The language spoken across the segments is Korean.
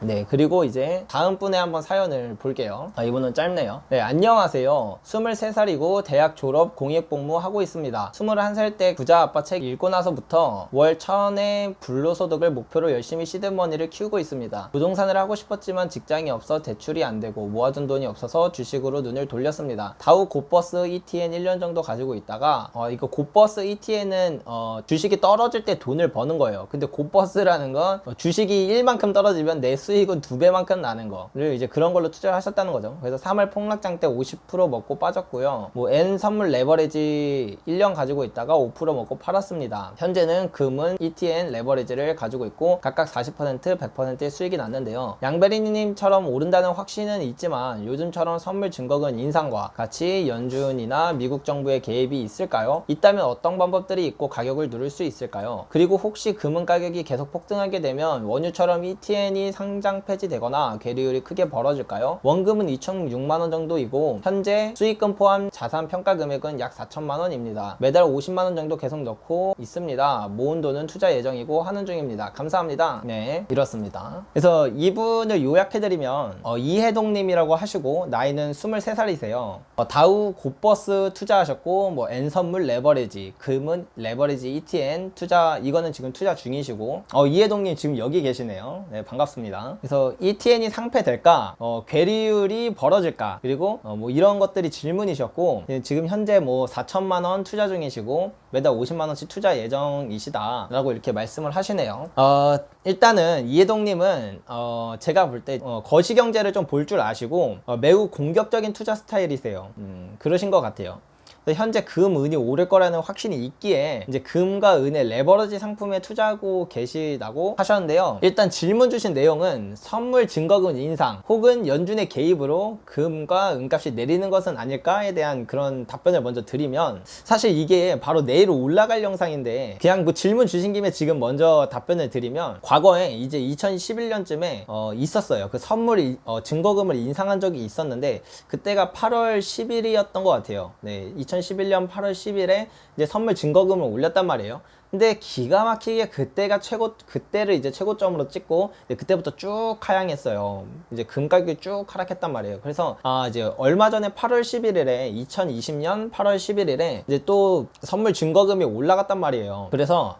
네, 그리고 이제 다음 분의 한번 사연을 볼게요. 이분은 짧네요. 네, 안녕하세요. 23살이고 대학 졸업 공익복무 하고 있습니다. 21살 때 부자 아빠 책 읽고 나서부터 월 1000의 불로소득을 목표로 열심히 시드머니를 키우고 있습니다. 부동산을 하고 싶었지만 직장이 없어 대출이 안 되고 모아둔 돈이 없어서 주식으로 눈을 돌렸습니다. 다우 곱버스 ETN 1년 정도 가지고 있다가 이거 곱버스 ETN은 주식이 떨어질 때 돈을 버는 거예요. 근데 곱버스라는 건 주식이 1만큼 떨어지면 내 수익은 2배만큼 나는 거를 이제 그런 걸로 투자를 하셨다는 거죠. 그래서 3월 폭락장 때 50% 먹고 빠졌고요. 뭐 N 선물 레버리지 1년 가지고 있다가 5% 먹고 팔았습니다. 현재는 금은 ETN 레버리지를 가지고 있고 각각 40%, 100%의 수익이 났는데요. 양베리님처럼 오른다는 확신은 있지만 요즘처럼 선물 증거금 인상과 같이 연준이나 미국 정부의 개입이 있을까요? 있다면 어떤 방법들이 있고 가격을 누를 수 있을까요? 그리고 혹시 금은 가격이 계속 폭등하게 되면 원유처럼 ETN이 상장 폐지되거나 계리율이 크게 벌어질까요? 원금은 2,006만원 정도이고 현재 수익금 포함 자산 평가 금액은 약 4천만원입니다. 매달 50만원 정도 계속 넣고 있습니다. 모은 돈은 투자 예정이고 하는 중입니다. 감사합니다. 네, 이렇습니다. 그래서 이분을 요약해드리면 이해동님이라고 하시고 나이는 23살이세요. 다우 곱버스 투자하셨고 뭐 N선물 레버리지, 금은 레버리지 ETN 투자, 이거는 지금 투자 중이시고 이해동님 지금 여기 계시네요. 네, 반갑습니다. 그래서 ETN이 상폐될까, 괴리율이 벌어질까, 그리고 뭐 이런 것들이 질문이셨고 지금 현재 뭐 4천만원 투자 중이시고 매달 50만원씩 투자 예정이시다 라고 이렇게 말씀을 하시네요. 일단은 이해동님은 제가 볼 때 거시경제를 좀 볼 줄 아시고 매우 공격적인 투자 스타일이세요. 그러신 것 같아요. 현재 금, 은이 오를 거라는 확신이 있기에 이제 금과 은의 레버리지 상품에 투자하고 계시다고 하셨는데요. 일단 질문 주신 내용은 선물 증거금 인상 혹은 연준의 개입으로 금과 은값이 내리는 것은 아닐까에 대한 그런 답변을 먼저 드리면, 사실 이게 바로 내일 올라갈 영상인데 그냥 뭐 질문 주신 김에 지금 먼저 답변을 드리면, 과거에 이제 2011년쯤에 있었어요. 그 선물 증거금을 인상한 적이 있었는데 그때가 8월 10일이었던 것 같아요. 네, 2011년 8월 10일에 이제 선물 증거금을 올렸단 말이에요. 근데 기가 막히게 그때를 이제 최고점으로 찍고 그때부터 쭉 하향했어요. 이제 금 가격이 쭉 하락했단 말이에요. 그래서 이제 얼마 전에 8월 11일에 2020년 8월 11일에 이제 또 선물 증거금이 올라갔단 말이에요. 그래서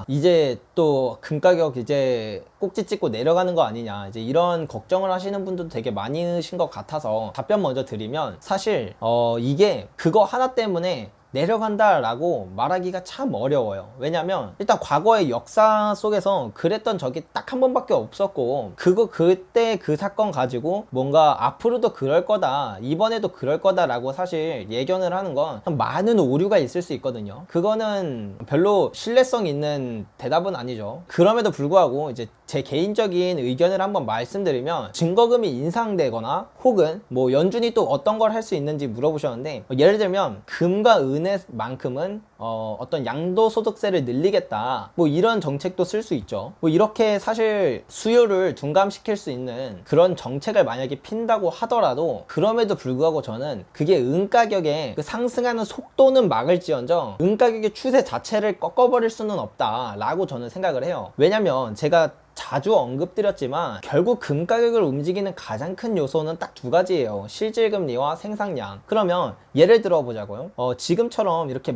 이제 또 금 가격 이제 꼭지 찍고 내려가는 거 아니냐, 이제 이런 걱정을 하시는 분들도 되게 많으신 것 같아서 답변 먼저 드리면, 사실 이게 그거 하나 때문에 내려간다 라고 말하기가 참 어려워요. 왜냐면 일단 과거의 역사 속에서 그랬던 적이 딱 한 번밖에 없었고, 그때 그 사건 가지고 뭔가 앞으로도 그럴 거다, 이번에도 그럴 거다 라고 사실 예견을 하는 건 많은 오류가 있을 수 있거든요. 그거는 별로 신뢰성 있는 대답은 아니죠. 그럼에도 불구하고 이제 제 개인적인 의견을 한번 말씀드리면, 증거금이 인상되거나 혹은 뭐 연준이 또 어떤 걸 할 수 있는지 물어보셨는데, 예를 들면 금과 은만큼은 어떤 양도소득세를 늘리겠다, 뭐 이런 정책도 쓸 수 있죠. 뭐 이렇게 사실 수요를 둔감시킬 수 있는 그런 정책을 만약에 핀다고 하더라도, 그럼에도 불구하고 저는 그게 은 가격의 그 상승하는 속도는 막을지언정 은 가격의 추세 자체를 꺾어버릴 수는 없다 라고 저는 생각을 해요. 왜냐면 제가 자주 언급드렸지만 결국 금 가격을 움직이는 가장 큰 요소는 딱 두 가지예요. 실질금리와 생산량. 그러면 예를 들어 보자고요. 지금처럼 이렇게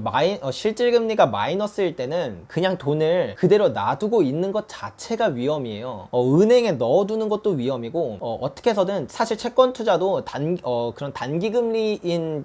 실질금리가 마이너스일 때는 그냥 돈을 그대로 놔두고 있는 것 자체가 위험이에요. 은행에 넣어두는 것도 위험이고, 어떻게 해서든 사실 채권 투자도 그런 단기금리인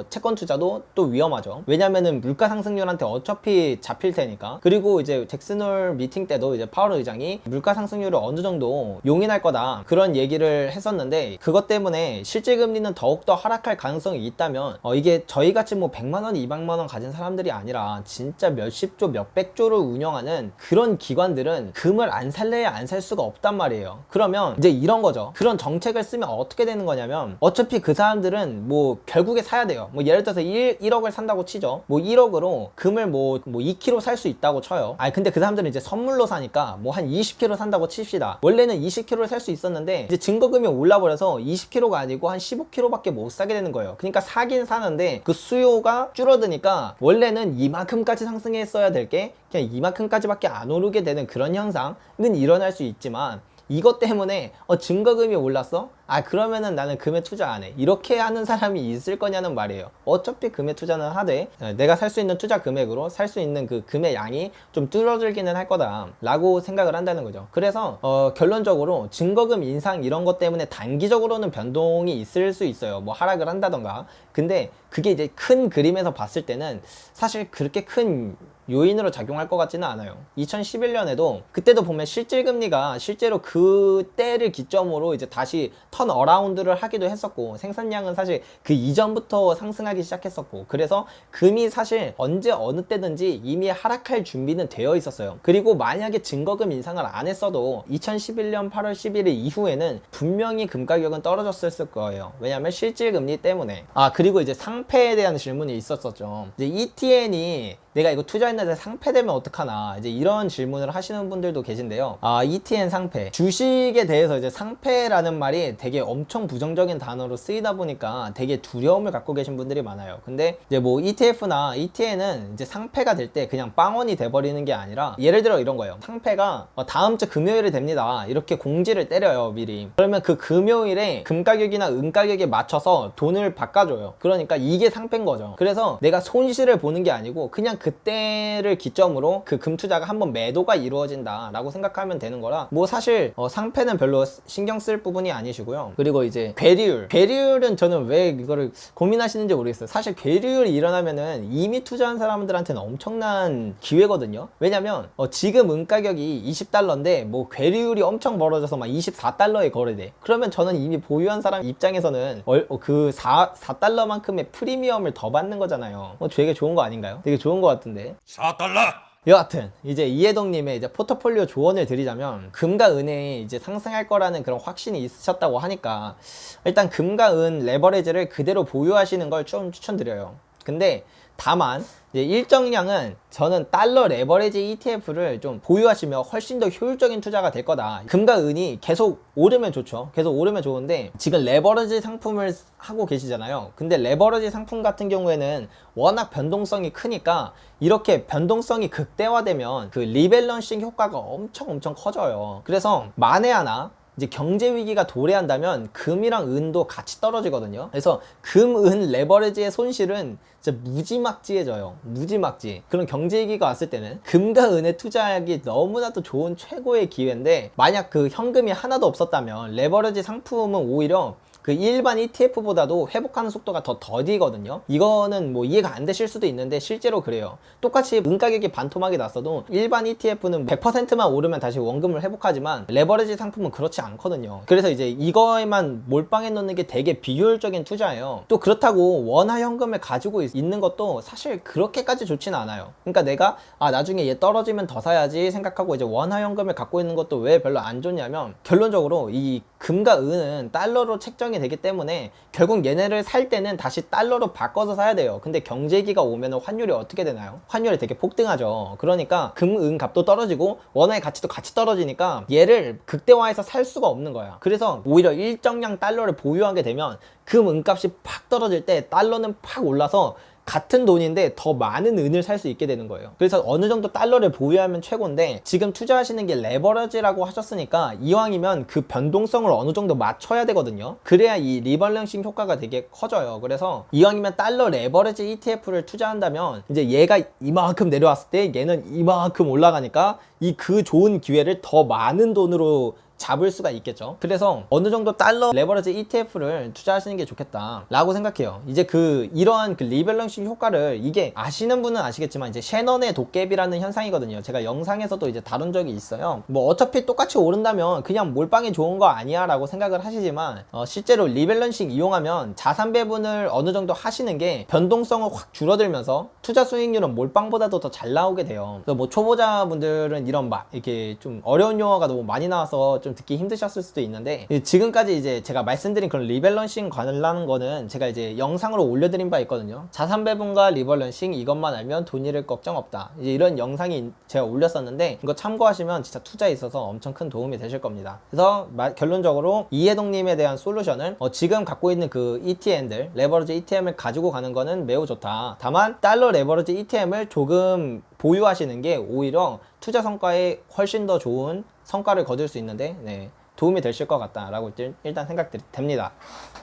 채권 투자도 또 위험하죠. 왜냐면은 물가 상승률한테 어차피 잡힐 테니까. 그리고 이제 잭슨홀 미팅 때도 이제 파월 의장이 물가 상승률을 어느 정도 용인할 거다 그런 얘기를 했었는데, 그것 때문에 실질금리는 더욱더 하락할 가능성이 있다면 이게 저희같이 뭐 100만원 200만원 가진 사람들이 아니라 진짜 몇십조 몇백조를 운영하는 그런 기관들은 금을 안 살래야 안 살 수가 없단 말이에요. 그러면 이제 이런 거죠. 그런 정책을 쓰면 어떻게 되는 거냐면, 어차피 그 사람들은 뭐 결국에 사야 돼요. 뭐 예를 들어서 1억을 산다고 치죠. 뭐 1억으로 금을 뭐 2kg 살 수 있다고 쳐요. 근데 그 사람들은 이제 선물로 사니까 뭐 한 20kg 산다고 칩시다. 원래는 20kg를 살 수 있었는데 이제 증거금이 올라버려서 20kg가 아니고 한 15kg밖에 못 사게 되는 거예요. 그러니까 사긴 사는데 그 수요가 줄어드니까 원래는 이만큼까지 상승했어야 될 게 그냥 이만큼까지밖에 안 오르게 되는 그런 현상은 일어날 수 있지만, 이것 때문에 증거금이 올랐어? 아 그러면은 나는 금에 투자 안 해. 이렇게 하는 사람이 있을 거냐는 말이에요. 어차피 금에 투자는 하되 내가 살 수 있는 투자 금액으로 살 수 있는 그 금의 양이 좀 줄어들기는 할 거다 라고 생각을 한다는 거죠. 그래서 결론적으로 증거금 인상 이런 것 때문에 단기적으로는 변동이 있을 수 있어요. 뭐 하락을 한다던가. 근데 그게 이제 큰 그림에서 봤을 때는 사실 그렇게 큰 요인으로 작용할 것 같지는 않아요. 2011년에도 그때도 보면 실질금리가 실제로 그때를 기점으로 이제 다시 턴 어라운드를 하기도 했었고, 생산량은 사실 그 이전부터 상승하기 시작했었고, 그래서 금이 사실 언제 어느 때든지 이미 하락할 준비는 되어 있었어요. 그리고 만약에 증거금 인상을 안 했어도 2011년 8월 11일 이후에는 분명히 금 가격은 떨어졌을 거예요. 왜냐하면 실질금리 때문에. 아 그리고 이제 상패에 대한 질문이 있었었죠. 이제 ETN이 내가 이거 투자했는데 상패되면 어떡하나, 이제 이런 질문을 하시는 분들도 계신데요. 아 ETN 상패, 주식에 대해서 이제 상패라는 말이 되게 엄청 부정적인 단어로 쓰이다 보니까 되게 두려움을 갖고 계신 분들이 많아요. 근데 이제 뭐 ETF나 ETN은 이제 상패가 될 때 그냥 빵원이 돼버리는 게 아니라, 예를 들어 이런 거예요. 상패가 다음 주 금요일에 됩니다 이렇게 공지를 때려요 미리. 그러면 그 금요일에 금 가격이나 은 가격에 맞춰서 돈을 바꿔줘요. 그러니까 이게 상패인 거죠. 그래서 내가 손실을 보는 게 아니고 그냥 그때를 기점으로 그 금 투자가 한번 매도가 이루어진다 라고 생각하면 되는 거라, 뭐 사실 상패는 별로 신경 쓸 부분이 아니시고요. 그리고 이제 괴리율은 저는 왜 이거를 고민하시는지 모르겠어요. 사실 괴리율이 일어나면은 이미 투자한 사람들한테는 엄청난 기회거든요. 왜냐면 지금 은 가격이 20달러인데 뭐 괴리율이 엄청 벌어져서 막 24달러에 거래돼. 그러면 저는 이미 보유한 사람 입장에서는 그 4달러만큼의 프리미엄을 더 받는 거잖아요. 되게 좋은 거 아닌가요? 되게 좋은 거 같은데. 4달러! 여하튼 이제 이해동님의 이제 포트폴리오 조언을 드리자면, 금과 은에 이제 상승할 거라는 그런 확신이 있으셨다고 하니까 일단 금과 은 레버리지를 그대로 보유하시는 걸 좀 추천드려요. 근데 다만 이제 일정량은 저는 달러 레버리지 ETF를 좀 보유하시면 훨씬 더 효율적인 투자가 될 거다. 금과 은이 계속 오르면 좋죠. 계속 오르면 좋은데 지금 레버리지 상품을 하고 계시잖아요. 근데 레버리지 상품 같은 경우에는 워낙 변동성이 크니까 이렇게 변동성이 극대화되면 그 리밸런싱 효과가 엄청 커져요. 그래서 만에 하나 이제 경제 위기가 도래한다면 금이랑 은도 같이 떨어지거든요. 그래서 금, 은 레버리지의 손실은 진짜 무지막지해져요. 무지막지. 그런 경제 위기가 왔을 때는 금과 은에 투자하기 너무나도 좋은 최고의 기회인데, 만약 그 현금이 하나도 없었다면 레버리지 상품은 오히려 그 일반 ETF보다도 회복하는 속도가 더 더디거든요. 이거는 뭐 이해가 안 되실 수도 있는데 실제로 그래요. 똑같이 은 가격이 반토막이 났어도 일반 ETF는 100%만 오르면 다시 원금을 회복하지만 레버리지 상품은 그렇지 않거든요. 그래서 이제 이거에만 몰빵해 놓는 게 되게 비효율적인 투자예요. 또 그렇다고 원화 현금을 가지고 있는 것도 사실 그렇게까지 좋지는 않아요. 그러니까 내가 나중에 얘 떨어지면 더 사야지 생각하고 이제 원화 현금을 갖고 있는 것도 왜 별로 안 좋냐면, 결론적으로 이 금과 은은 달러로 책정이 되기 때문에 결국 얘네를 살 때는 다시 달러로 바꿔서 사야 돼요. 근데 경제위기가 오면 환율이 어떻게 되나요? 환율이 되게 폭등하죠. 그러니까 금, 은 값도 떨어지고 원화의 가치도 같이 떨어지니까 얘를 극대화해서 살 수가 없는 거야. 그래서 오히려 일정량 달러를 보유하게 되면 금, 은 값이 팍 떨어질 때 달러는 팍 올라서 같은 돈인데 더 많은 은을 살 수 있게 되는 거예요. 그래서 어느 정도 달러를 보유하면 최고인데, 지금 투자하시는 게 레버리지라고 하셨으니까 이왕이면 그 변동성을 어느 정도 맞춰야 되거든요. 그래야 이 리밸런싱 효과가 되게 커져요. 그래서 이왕이면 달러 레버리지 ETF를 투자한다면 이제 얘가 이만큼 내려왔을 때 얘는 이만큼 올라가니까 그 좋은 기회를 더 많은 돈으로 잡을 수가 있겠죠. 그래서 어느 정도 달러 레버리지 ETF를 투자하시는 게 좋겠다 라고 생각해요. 이제 이러한 그 리밸런싱 효과를, 이게 아시는 분은 아시겠지만 이제 셰넌의 도깨비라는 현상이거든요. 제가 영상에서도 이제 다룬 적이 있어요. 뭐 어차피 똑같이 오른다면 그냥 몰빵이 좋은 거 아니야 라고 생각을 하시지만 실제로 리밸런싱 이용하면 자산 배분을 어느 정도 하시는 게 변동성을 확 줄어들면서 투자 수익률은 몰빵보다도 더 잘 나오게 돼요. 그래서 뭐 초보자분들은 이런 이렇게 좀 어려운 용어가 너무 많이 나와서 좀 듣기 힘드셨을 수도 있는데, 지금까지 이제 제가 말씀드린 그런 리밸런싱 관련한 거는 제가 이제 영상으로 올려드린 바 있거든요. 자산 배분과 리밸런싱 이것만 알면 돈 잃을 걱정 없다, 이제 이런 영상이 제가 올렸었는데 이거 참고하시면 진짜 투자에 있어서 엄청 큰 도움이 되실 겁니다. 그래서 결론적으로 이해동님에 대한 솔루션은 지금 갖고 있는 그 ETN들 레버리지 ETM을 가지고 가는 거는 매우 좋다. 다만 달러 레버리지 ETM을 조금 보유하시는 게 오히려 투자 성과에 훨씬 더 좋은 성과를 거둘 수 있는데, 네, 도움이 되실 것 같다라고 일단 생각됩니다.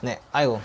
네, 아이고.